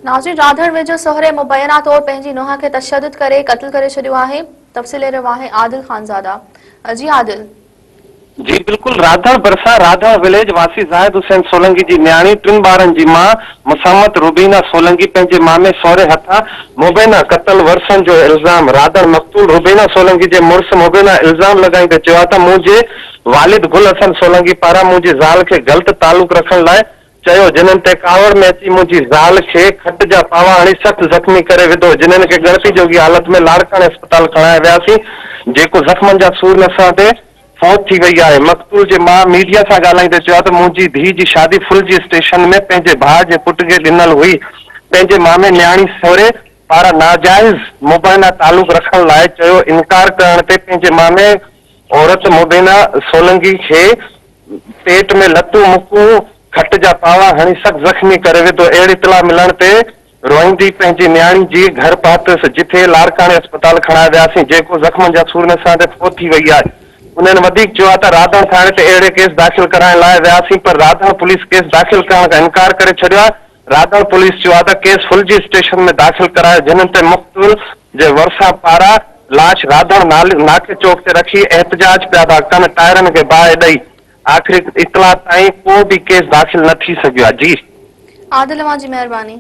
नाज़रीन, राधड़ वेझो सोहरे मुबैना तौर पंहिंजी नुंहं खे तशद्दुद करे क़त्ल करे छॾियो आहे। तफ़सील रहियो आहे आदिल ख़ानज़ादा। जी आदिल। जी बिल्कुल, राधड़ भरिसां राधड़ विलेज वासी ज़ाहिद हुसैन सोलंकी जी न्याणी 3 ॿारनि जी मां मुसम्मत रुबीना सोलंकी पंहिंजे मामे सहुरे हथां मुबैना क़त्ल वरसण जो इल्ज़ाम राधड़ मक़तूल रुबीना सोलंकी जे मुड़ुस मुबैना इल्ज़ाम लॻाईंदे चयो त मुंहिंजे वालिद गुल हसन सोलंकी पारां मुंहिंजी ज़ाल खे ग़लति तालुक रखण लाइ चयो, जिन्हनि ते कावड़ में अची मुंहिंजी ज़ाल खे खट जा पावा हणी सख़्तु ज़ख़्मी करे विधो, जिन्हनि खे ॻणती जोगी हालत में लाड़काणे अस्पताल खणाए वियासीं, जेको ज़ख़्मनि जा सूर नसां ते फौत थी वई आहे। मक़तूल जे मां मीडिया सां ॻाल्हाईंदे चयो त मुंहिंजी धीउ जी शादी फुलजी स्टेशन में पंहिंजे भाउ जे पुट खे ॾिनल हुई। पंहिंजे मामे न्याणी सहुरे पारां नाजाइज़ मुबैना तालुक रखण लाइ चयो इनकार करण ते पंहिंजे मामे औरत मुबैना सोलंकी खे पेट में लतूं मुकूं खट जा पावा हणी सख़्तु ज़ख़्मी करे विधो। अहिड़ी इतला मिलण ते रोईंदी पंहिंजी न्याणी जी घर पहुतसि, जिथे लाड़काणे अस्पताल खणाए वियासीं, जेको ज़ख़्मनि जा सूरन सां ते फौत थी वई आहे। उन्हनि वधीक चयो आहे त राधड़ थाणे ते अहिड़े केस दाख़िल कराइण लाइ वियासीं, पर राधड़ पुलिस केस दाख़िल करण खां इनकार करे छॾियो आहे। राधड़ पुलिस चयो आहे त केस फुलजी स्टेशन में दाख़िल करायो, जिन्हनि ते मक़तूल जे वरसा पारां लाश राधड़ नाके चौक ते रखी एहतजाज पिया था कनि, टायरनि खे बाहि ॾेई। आख़िरी इतला ताईं को बि केस दाख़िल न थी सघियो आहे। जी आदिल, जी मेहरबानी।